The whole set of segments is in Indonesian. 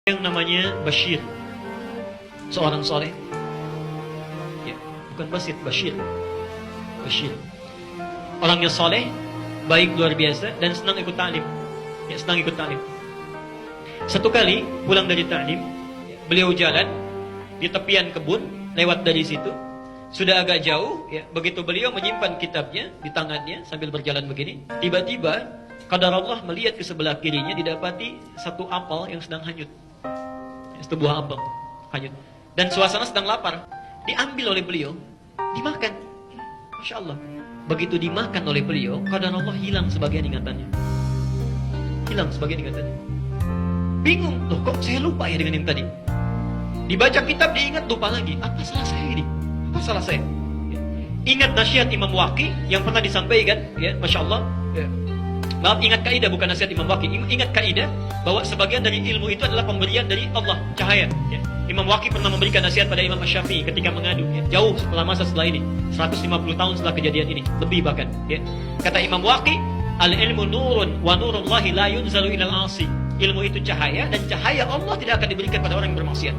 Yang namanya Bashir, seorang soleh, ya, bukan Basir, Bashir, orangnya soleh, baik luar biasa dan senang ikut ta'lim, ya, senang ikut ta'lim. Satu kali pulang dari ta'lim, beliau jalan di tepian kebun, lewat dari situ, sudah agak jauh, ya, begitu beliau menyimpan kitabnya di tangannya sambil berjalan begini, tiba-tiba qadarullah melihat ke sebelah kirinya didapati satu apel yang sedang hanyut. Satu buah apel hanyut. Dan suasana sedang lapar. Diambil oleh beliau, dimakan. Masya Allah. Begitu dimakan oleh beliau, qadarullah hilang sebagian ingatannya. Hilang sebagian ingatannya. Bingung, loh kok saya lupa ya dengan yang tadi. Dibaca kitab diingat, lupa lagi. Apa salah saya ini? Apa salah saya? Ingat nasihat Imam Waqi yang pernah disampaikan, ya, Masya Allah. Ya. Maaf, ingat kaidah, bukan nasihat Imam Waqi. Ingat kaidah bahwa sebagian dari ilmu itu adalah pemberian dari Allah, cahaya. Ya. Imam Waqi pernah memberikan nasihat pada Imam Asy-Syafi'i ketika mengadu, ya, jauh setelah masa setelah ini, 150 tahun setelah kejadian ini, lebih bahkan. Ya. Kata Imam Waqi, al-ilmu nurun wa nurullahi la yunzalu ilal asi. Ilmu itu cahaya dan cahaya Allah tidak akan diberikan pada orang yang bermaksiat.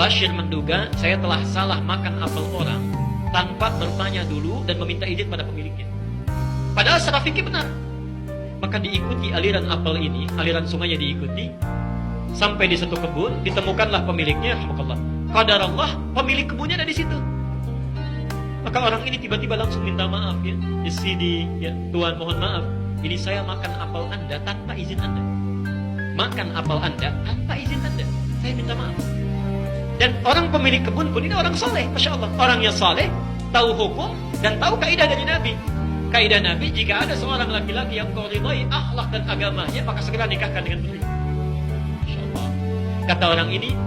Bashir menduga saya telah salah makan apel orang tanpa bertanya dulu dan meminta izin pada pemiliknya. Padahal secara fikih benar. Maka diikuti aliran apel ini, aliran sungainya diikuti, sampai di satu kebun, ditemukanlah pemiliknya, alhamdulillah. Qadarullah, pemilik kebunnya ada di situ. Maka orang ini tiba-tiba langsung minta maaf, ya. Ya Sidi, ya Tuhan mohon maaf, ini saya makan apel Anda tanpa izin Anda. Makan apel Anda tanpa izin Anda. Saya minta maaf. Dan orang pemilik kebun pun ini orang soleh, Masya Allah. Orangnya soleh, tahu hukum, dan tahu kaidah dari Nabi. Kaidah Nabi, jika ada seorang laki-laki yang kau ridhai akhlak dan agamanya, maka segera nikahkan dengan putri. Masya Allah. Kata orang ini,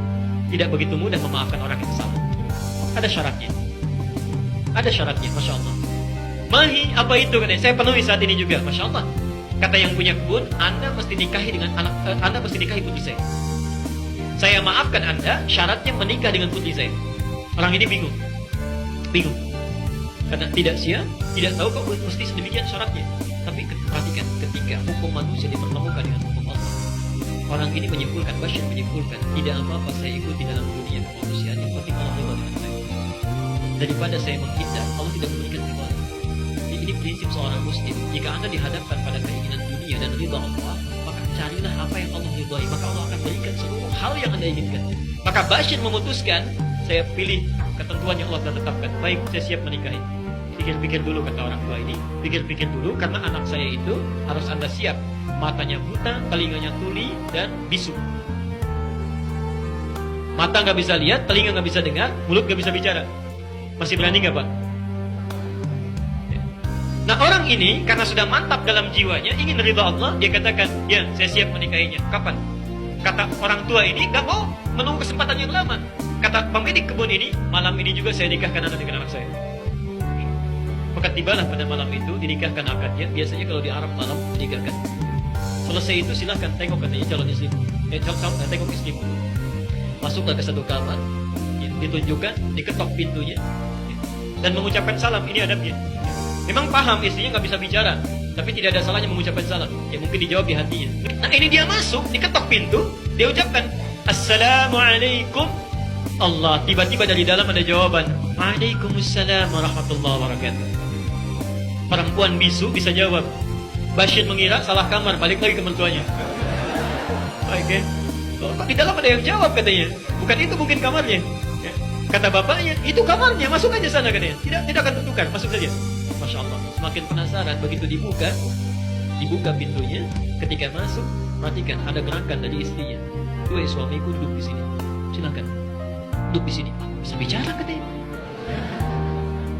tidak begitu mudah memaafkan orang yang salah. Ada syaratnya. Ada syaratnya, Masya Allah. Mahi, apa itu? Katanya, saya penuhi saat ini juga, Masya Allah. Kata yang punya kebun, Anda mesti nikahi dengan Anda mesti nikahi putri saya. Saya maafkan Anda, syaratnya menikah dengan putri saya. Orang ini bingung. Bingung. Karena tidak siap, tidak tahu kok mesti sedemikian syaratnya. Tapi perhatikan, ketika hukum manusia dipertemukan dengan hukum Allah, orang ini menyimpulkan, Bashir menyimpulkan, tidak apa-apa saya ikuti dalam dunia kemanusiaan, yang penting Allah ridha dengan saya. Daripada saya menghindar, Allah tidak memberikan ridha. Ini prinsip seorang muslim. Jika Anda dihadapkan pada keinginan dunia dan ridha Allah, maka carilah apa yang Allah ridhai, maka Allah akan berikan seluruh hal yang Anda inginkan. Maka Bashir memutuskan, saya pilih ketentuan yang Allah telah tetapkan. Baik, saya siap menikahi. Pikir-pikir dulu, kata orang tua ini. Pikir-pikir dulu, karena anak saya itu harus Anda siap. Matanya buta, telinganya tuli, dan bisu. Mata nggak bisa lihat, telinga nggak bisa dengar, mulut nggak bisa bicara. Masih berani nggak, Pak? Nah, orang ini karena sudah mantap dalam jiwanya, ingin ridha Allah, dia katakan, ya, saya siap menikahinya. Kapan? Kata orang tua ini, nggak mau menunggu kesempatan yang lama. Kata pemilik kebun ini, malam ini juga saya nikahkan anak dengan anak saya. Maka tibalah pada malam itu dinikahkan akadnya. Biasanya kalau di Arab malam dinikahkan. Selesai itu silahkan tengok, katanya calon istri. Tengok istri. Masuklah ke satu kamar, ditunjukkan, diketok pintunya, dan mengucapkan salam. Ini adabnya. Memang paham istrinya nggak bisa bicara, tapi tidak ada salahnya mengucapkan salam. Ya mungkin dijawab di hatinya. Nah ini dia masuk, diketok pintu, dia ucapkan Assalamualaikum. Allah, tiba-tiba dari dalam ada jawaban, Waalaikumsalam warahmatullahi wabarakatuh. Perempuan bisu bisa jawab. Bashir mengira salah kamar, balik lagi ke mertuanya. Oke. Di dalam ada yang jawab, katanya. Bukan itu mungkin kamarnya. Ya. Kata bapaknya, itu kamarnya, masuk aja sana, katanya. Tidak akan tertukar, masuk saja. Masya Allah. Semakin penasaran, begitu dibuka pintunya. Ketika masuk, perhatikan ada gerakan dari istrinya. Tuh, suamiku duduk di sini. Silakan. Duduk di sini. Bisa bicara, katanya.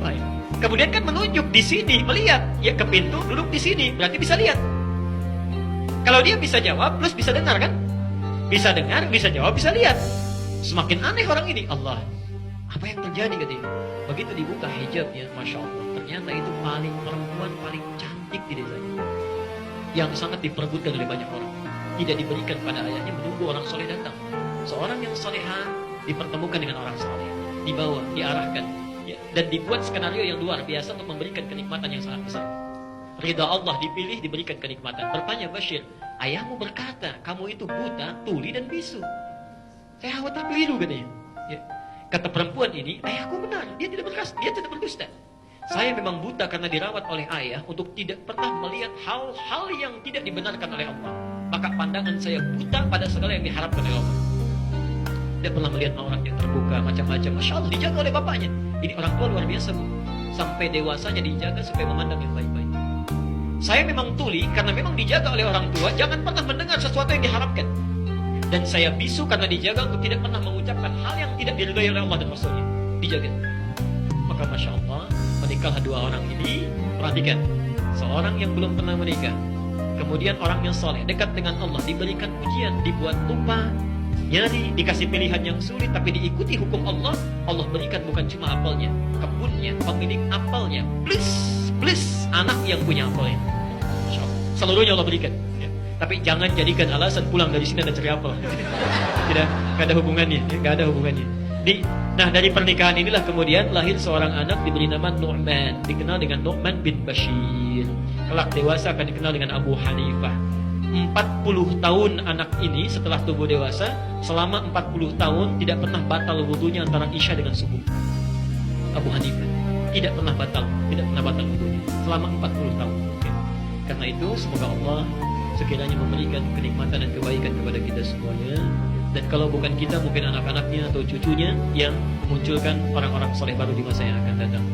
Baik. Kemudian kan menunjuk di sini, melihat, ya ke pintu, duduk di sini, berarti bisa lihat. Kalau dia bisa jawab, plus bisa dengar kan? Bisa dengar, bisa jawab, bisa lihat. Semakin aneh orang ini. Allah, apa yang terjadi, katanya? Begitu dibuka hijabnya, Masya Allah, ternyata itu perempuan paling cantik di desanya, yang sangat diperebutkan oleh banyak orang. Tidak diberikan pada ayahnya, menunggu orang soleh datang. Seorang yang soleha dipertemukan dengan orang soleh, dibawa, diarahkan, ya, dan dibuat skenario yang luar biasa untuk memberikan kenikmatan yang sangat besar. Ridha Allah dipilih, diberikan kenikmatan. Bertanya Bashir, ayahmu berkata, kamu itu buta, tuli, dan bisu. Saya khawatir keliru katanya. Ya. Kata perempuan ini, ayahku benar, dia tidak berdusta. Saya memang buta karena dirawat oleh ayah untuk tidak pernah melihat hal-hal yang tidak dibenarkan oleh Allah. Maka pandangan saya buta pada segala yang diharapkan oleh Allah. Tidak pernah melihat aurat yang terbuka, macam-macam. Masya Allah, dijaga oleh bapaknya. Ini orang tua luar biasa, Bu. Sampai dewasanya dijaga supaya memandang yang baik-baik. Saya memang tuli karena memang dijaga oleh orang tua. Jangan pernah mendengar sesuatu yang diharapkan. Dan saya bisu karena dijaga untuk tidak pernah mengucapkan hal yang tidak diridhai oleh Allah dan Rasulnya. Dijaga. Maka Masya Allah, menikahlah dua orang ini. Perhatikan, seorang yang belum pernah menikah, kemudian orang yang soleh, dekat dengan Allah, diberikan ujian, dibuat lupa, nyari, dikasih pilihan yang sulit, tapi diikuti hukum Allah. Allah berikan bukan cuma apelnya, kebunnya, pemilik apelnya, plus anak yang punya apelnya. Masya Allah. Seluruhnya Allah berikan. Ya. Tapi jangan jadikan alasan pulang dari sini dan cari apel. Tidak ada hubungannya, tidak ada hubungannya. Nah, dari pernikahan inilah kemudian lahir seorang anak diberi nama Nu'man, dikenal dengan Nu'man bin Bashir. Kelak dewasa akan dikenal dengan Abu Hanifah. 40 tahun anak ini setelah tubuh dewasa, selama 40 tahun tidak pernah batal wudunya antara Isya dengan subuh. Abu Hanifah tidak pernah batal wudunya selama 40 tahun. Karena itu semoga Allah sekiranya memberikan kenikmatan dan kebaikan kepada kita semuanya. Dan kalau bukan kita, mungkin anak-anaknya atau cucunya yang memunculkan orang-orang soleh baru di masa yang akan datang.